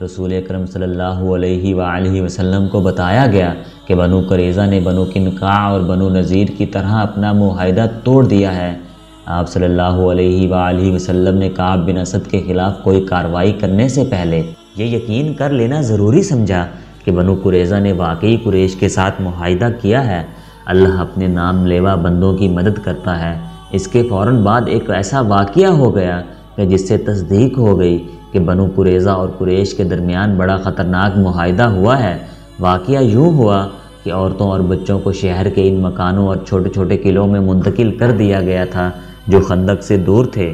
رسول اکرم صلی اللہ علیہ وآلہ وسلم کو بتایا گیا کہ بنو قریظہ نے بنو قینقاع اور بنو نذیر کی طرح اپنا معاہدہ توڑ دیا ہے۔ آپ صلی اللہ علیہ وآلہ وسلم نے کعب بن اسد کے خلاف کوئی کارروائی کرنے سے پہلے یہ یقین کر لینا ضروری سمجھا کہ بنو قریظہ نے واقعی قریش کے ساتھ معاہدہ کیا ہے۔ اللہ اپنے نام لیوا بندوں کی مدد کرتا ہے۔ اس کے فوراً بعد ایک ایسا واقعہ ہو گیا کہ جس سے تصدیق ہو گئی کہ بنو قریظہ اور قریش کے درمیان بڑا خطرناک معاہدہ ہوا ہے۔ واقعہ یوں ہوا کہ عورتوں اور بچوں کو شہر کے ان مکانوں اور چھوٹے چھوٹے قلعوں میں منتقل کر دیا گیا تھا جو خندق سے دور تھے۔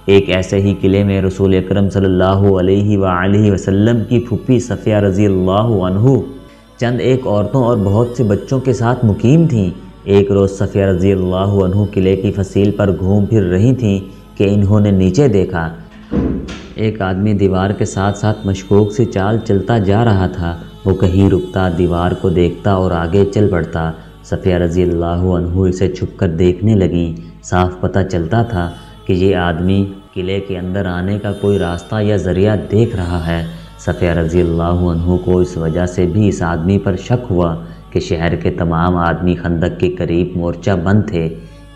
ایک ایسے ہی قلعے میں رسول اکرم صلی اللہ علیہ وآلہ وسلم کی پھوپھی صفیہ رضی اللہ عنہ چند ایک عورتوں اور بہت سے بچوں کے ساتھ مقیم تھیں۔ ایک روز صفیہ رضی اللہ عنہ قلعے کی فصیل پر گھوم پھر رہی تھیں کہ انہوں نے نیچے دیکھا ایک آدمی دیوار کے ساتھ ساتھ مشکوک سی چال چلتا جا رہا تھا۔ وہ کہیں رکتا، دیوار کو دیکھتا اور آگے چل پڑتا۔ صفیہ رضی اللہ عنہ اسے چھپ کر دیکھنے لگیں۔ صاف پتہ چلتا تھا کہ یہ آدمی قلعے کے اندر آنے کا کوئی راستہ یا ذریعہ دیکھ رہا ہے۔ صفیہ رضی اللہ عنہ کو اس وجہ سے بھی اس آدمی پر شک ہوا کہ شہر کے تمام آدمی خندق کے قریب مورچہ بند تھے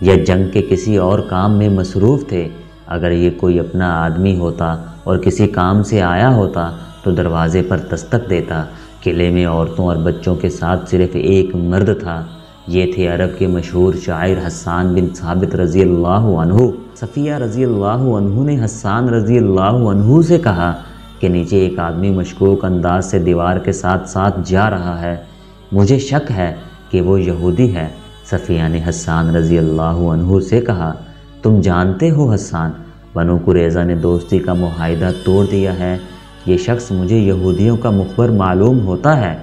یا جنگ کے کسی اور کام میں مصروف تھے۔ اگر یہ کوئی اپنا آدمی ہوتا اور کسی کام سے آیا ہوتا تو دروازے پر دستک دیتا۔ قلعے میں عورتوں اور بچوں کے ساتھ صرف ایک مرد تھا۔ یہ تھے عرب کے مشہور شاعر حسان بن ثابت رضی اللہ عنہ۔ صفیہ رضی اللہ عنہ نے حسان رضی اللہ عنہ سے کہا کہ نیچے ایک آدمی مشکوک انداز سے دیوار کے ساتھ ساتھ جا رہا ہے، مجھے شک ہے کہ وہ یہودی ہے۔ صفیہ نے حسان رضی اللہ عنہ سے کہا، تم جانتے ہو حسان، بنو قریظہ نے دوستی کا معاہدہ توڑ دیا ہے۔ یہ شخص مجھے یہودیوں کا مخبر معلوم ہوتا ہے۔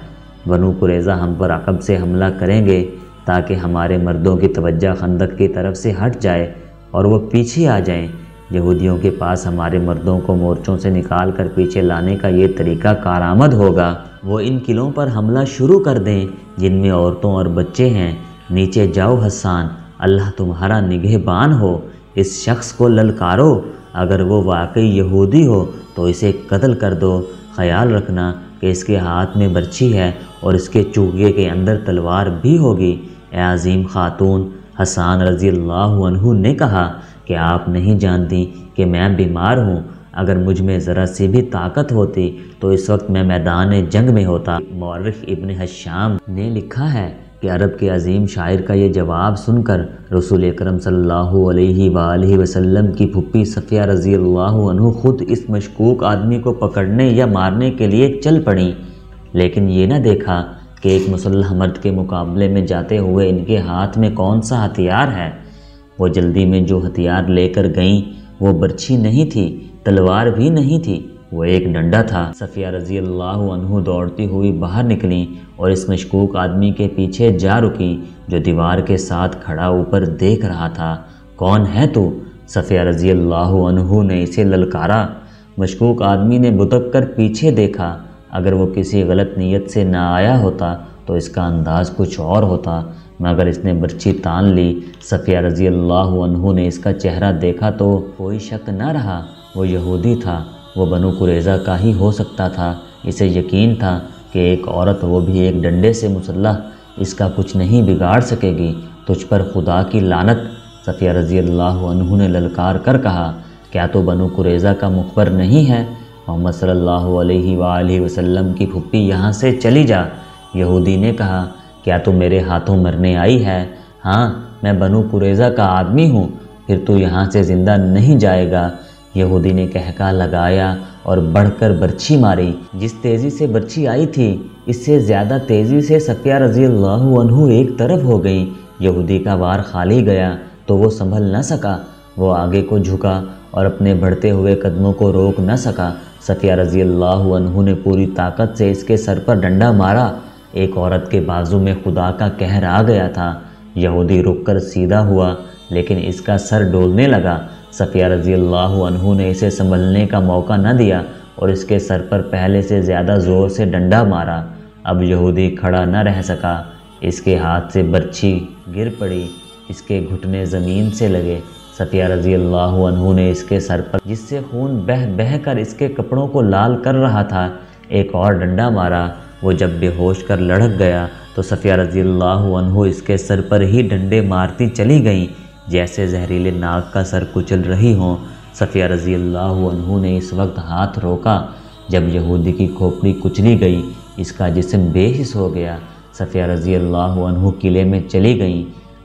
بنو قریظہ ہم پر عقب سے حملہ کریں گے تاکہ ہمارے مردوں کی توجہ خندق کی طرف سے ہٹ جائے اور وہ پیچھے آ جائیں۔ یہودیوں کے پاس ہمارے مردوں کو مورچوں سے نکال کر پیچھے لانے کا یہ طریقہ کارآمد ہوگا۔ وہ ان قلعوں پر حملہ شروع کر دیں جن میں عورتوں اور بچے ہیں۔ نیچے جاؤ حسان، اللہ تمہارا نگہبان ہو۔ اس شخص کو للکارو، اگر وہ واقعی یہودی ہو تو اسے قتل کر دو۔ خیال رکھنا کہ اس کے ہاتھ میں برچھی ہے اور اس کے چوگے کے اندر تلوار بھی ہوگی۔ اے عظیم خاتون، حسان رضی اللہ عنہ نے کہا کہ آپ نہیں جانتی کہ میں بیمار ہوں۔ اگر مجھ میں ذرا سی بھی طاقت ہوتی تو اس وقت میں میدان جنگ میں ہوتا۔ مورخ ابن حشام نے لکھا ہے کہ عرب کے عظیم شاعر کا یہ جواب سن کر رسول اکرم صلی اللہ علیہ وآلہ وسلم کی پھوپھی صفیہ رضی اللہ عنہ خود اس مشکوک آدمی کو پکڑنے یا مارنے کے لیے چل پڑیں، لیکن یہ نہ دیکھا کہ ایک مسلح مرد کے مقابلے میں جاتے ہوئے ان کے ہاتھ میں کون سا ہتھیار ہے۔ وہ جلدی میں جو ہتھیار لے کر گئیں وہ برچھی نہیں تھی، تلوار بھی نہیں تھی، وہ ایک ڈنڈا تھا۔ صفیہ رضی اللہ عنہ دوڑتی ہوئی باہر نکلیں اور اس مشکوک آدمی کے پیچھے جا رکیں جو دیوار کے ساتھ کھڑا اوپر دیکھ رہا تھا۔ کون ہے تو؟ صفیہ رضی اللہ عنہ نے اسے للکارا۔ مشکوک آدمی نے بتک کر پیچھے دیکھا۔ اگر وہ کسی غلط نیت سے نہ آیا ہوتا تو اس کا انداز کچھ اور ہوتا، مگر اس نے برچھی تان لی۔ صفیہ رضی اللہ عنہ نے اس کا چہرہ دیکھا تو کوئی شک نہ رہا، وہ یہودی تھا، وہ بنو قریظہ کا ہی ہو سکتا تھا۔ اسے یقین تھا کہ ایک عورت، وہ بھی ایک ڈنڈے سے مسلح، اس کا کچھ نہیں بگاڑ سکے گی۔ تجھ پر خدا کی لعنت، صفیہ رضی اللہ عنہ نے للکار کر کہا، کیا تو بنو قریظہ کا مخبر نہیں ہے؟ محمد صلی اللہ علیہ وآلہ وسلم کی پھوپھی یہاں سے چلی جا۔ یہودی نے کہا، کیا تو میرے ہاتھوں مرنے آئی ہے؟ ہاں، میں بنو قریظہ کا آدمی ہوں، پھر تو یہاں سے زندہ نہیں جائے گا۔ یہودی نے کہکا لگایا اور بڑھ کر برچھی ماری۔ جس تیزی سے برچھی آئی تھی اس سے زیادہ تیزی سے صفیہ رضی اللہ عنہ ایک طرف ہو گئی۔ یہودی کا وار خالی گیا تو وہ سنبھل نہ سکا، وہ آگے کو جھکا اور اپنے بڑھتے ہوئے قدموں کو روک نہ سکا۔ صفیہ رضی اللہ عنہ نے پوری طاقت سے اس کے سر پر ڈنڈا مارا۔ ایک عورت کے بازو میں خدا کا قہر آ گیا تھا۔ یہودی رک کر سیدھا ہوا لیکن اس کا سر ڈولنے لگا۔ صفیہ رضی اللہ عنہ نے اسے سنبھلنے کا موقع نہ دیا اور اس کے سر پر پہلے سے زیادہ زور سے ڈنڈا مارا۔ اب یہودی کھڑا نہ رہ سکا، اس کے ہاتھ سے برچھی گر پڑی، اس کے گھٹنے زمین سے لگے۔ صفیہ رضی اللہ عنہ نے اس کے سر پر، جس سے خون بہہ بہہ کر اس کے کپڑوں کو لال کر رہا تھا، ایک اور ڈنڈا مارا۔ وہ جب بے ہوش کر لڑک گیا تو صفیہ رضی اللہ عنہ اس کے سر پر ہی ڈنڈے مارتی چلی گئیں جیسے زہریلے ناگ کا سر کچل رہی ہوں۔ صفیہ رضی اللہ عنہ نے اس وقت ہاتھ روکا جب یہودی کی کھوپڑی کچلی گئی، اس کا جسم بے حس ہو گیا۔ صفیہ رضی اللہ عنہ قلعے میں چلی گئیں۔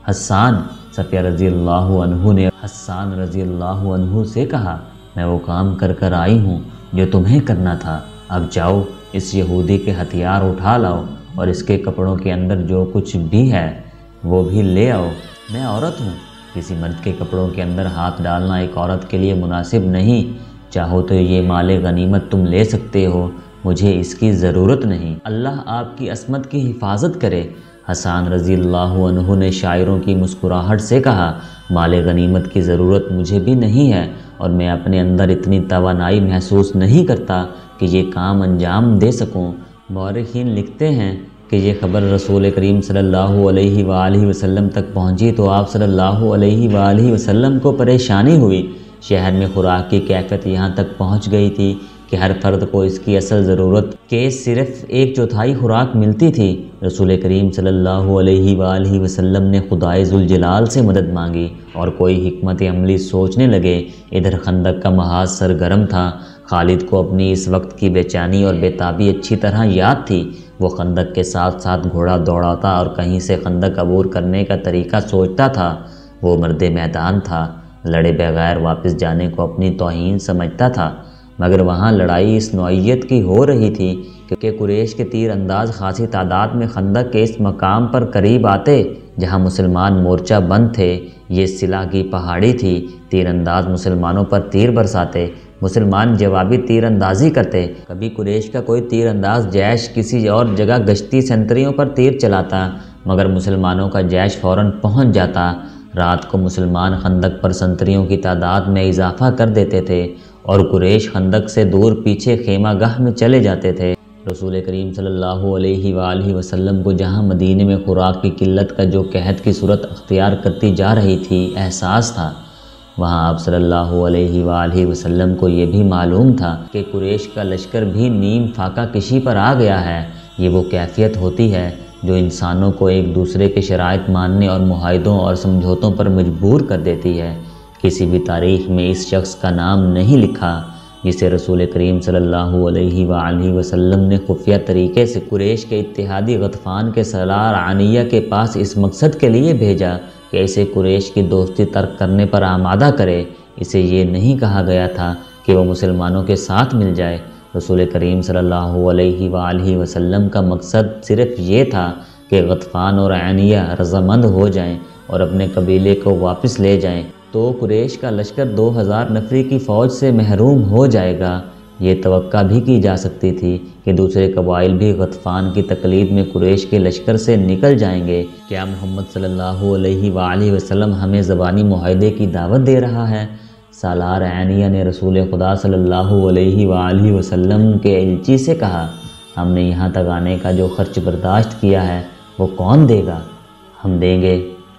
حسان صفیہ رضی اللہ عنہ نے حسان رضی اللہ عنہ سے کہا، میں وہ کام کر آئی ہوں جو تمہیں کرنا تھا، اب جاؤ اس یہودی کے ہتھیار اٹھا لاؤ اور اس کے کپڑوں کے اندر جو کچھ بھی ہے وہ بھی لے آؤ۔ میں عورت ہوں، کسی مرد کے کپڑوں کے اندر ہاتھ ڈالنا ایک عورت کے لیے مناسب نہیں، چاہو تو یہ مال غنیمت تم لے سکتے ہو، مجھے اس کی ضرورت نہیں، اللہ آپ کی عصمت کی حفاظت کرے۔ حسان رضی اللہ عنہ نے شاعروں کی مسکراہٹ سے کہا، مال غنیمت کی ضرورت مجھے بھی نہیں ہے اور میں اپنے اندر اتنی توانائی محسوس نہیں کرتا کہ یہ کام انجام دے سکوں۔ مورخین لکھتے ہیں کہ یہ خبر رسول کریم صلی اللہ علیہ وآلہ وسلم تک پہنچی تو آپ صلی اللہ علیہ وآلہ وسلم کو پریشانی ہوئی۔ شہر میں خوراک کی کیفیت یہاں تک پہنچ گئی تھی کہ ہر فرد کو اس کی اصل ضرورت کے صرف 1/4 خوراک ملتی تھی۔ رسول کریم صلی اللہ علیہ وآلہ وسلم نے خدائے ذوالجلال سے مدد مانگی اور کوئی حکمت عملی سوچنے لگے۔ ادھر خندق کا محاذ سرگرم تھا۔ خالد کو اپنی اس وقت کی بے چینی اور بے تابی اچھی طرح یاد تھی۔ وہ خندق کے ساتھ ساتھ گھوڑا دوڑاتا اور کہیں سے خندق عبور کرنے کا طریقہ سوچتا تھا۔ وہ مرد میدان تھا، لڑے بغیر واپس جانے کو اپنی توہین سمجھتا تھا، مگر وہاں لڑائی اس نوعیت کی ہو رہی تھی کہ قریش کے تیر انداز خاصی تعداد میں خندق کے اس مقام پر قریب آتے جہاں مسلمان مورچہ بند تھے۔ یہ سلا کی پہاڑی تھی، تیر انداز مسلمانوں پر تیر برساتے، مسلمان جوابی تیر اندازی کرتے۔ کبھی قریش کا کوئی تیر انداز جیش کسی اور جگہ گشتی سنتریوں پر تیر چلاتا، مگر مسلمانوں کا جیش فوراً پہنچ جاتا۔ رات کو مسلمان خندق پر سنتریوں کی تعداد میں اضافہ کر دیتے تھے اور قریش خندق سے دور پیچھے خیمہ گاہ میں چلے جاتے تھے۔ رسول کریم صلی اللہ علیہ وآلہ وسلم کو جہاں مدینے میں خوراک کی قلت کا جو قحط کی صورت اختیار کرتی جا رہی تھی احساس تھا، وہاں آپ صلی اللہ علیہ وآلہ وسلم کو یہ بھی معلوم تھا کہ قریش کا لشکر بھی نیم فاقہ کشی پر آ گیا ہے۔ یہ وہ کیفیت ہوتی ہے جو انسانوں کو ایک دوسرے کے شرائط ماننے اور معاہدوں اور سمجھوتوں پر مجبور کر دیتی ہے۔ کسی بھی تاریخ میں اس شخص کا نام نہیں لکھا جسے رسول کریم صلی اللہ علیہ وآلہ وسلم نے خفیہ طریقے سے قریش کے اتحادی غطفان کے سالار عنیہ کے پاس اس مقصد کے لیے بھیجا کہ اسے قریش کی دوستی ترک کرنے پر آمادہ کرے۔ اسے یہ نہیں کہا گیا تھا کہ وہ مسلمانوں کے ساتھ مل جائے۔ رسول کریم صلی اللہ علیہ وآلہ وسلم کا مقصد صرف یہ تھا کہ غطفان اور عنیہ رضامند ہو جائیں اور اپنے قبیلے کو واپس لے جائیں، تو قریش کا لشکر 2000 نفری کی فوج سے محروم ہو جائے گا۔ یہ توقع بھی کی جا سکتی تھی کہ دوسرے قبائل بھی غطفان کی تقلید میں قریش کے لشکر سے نکل جائیں گے۔ کیا محمد صلی اللہ علیہ وآلہ وسلم ہمیں زبانی معاہدے کی دعوت دے رہا ہے؟ سالار عنیہ نے رسول خدا صلی اللہ علیہ وآلہ وسلم کے الچی سے کہا، ہم نے یہاں تک آنے کا جو خرچ برداشت کیا ہے وہ کون دے گا؟ ہم دیں گے۔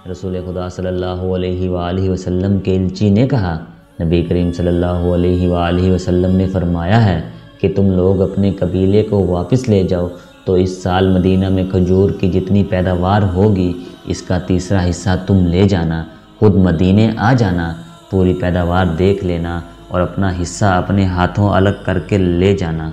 رسول خدا صلی اللہ علیہ وآلہ وسلم کے الچی نے کہا، نبی کریم صلی اللہ علیہ وآلہ وسلم نے فرمایا ہے کہ تم لوگ اپنے قبیلے کو واپس لے جاؤ تو اس سال مدینہ میں کھجور کی جتنی پیداوار ہوگی اس کا تیسرا حصہ تم لے جانا، خود مدینے آ جانا، پوری پیداوار دیکھ لینا اور اپنا حصہ اپنے ہاتھوں الگ کر کے لے جانا۔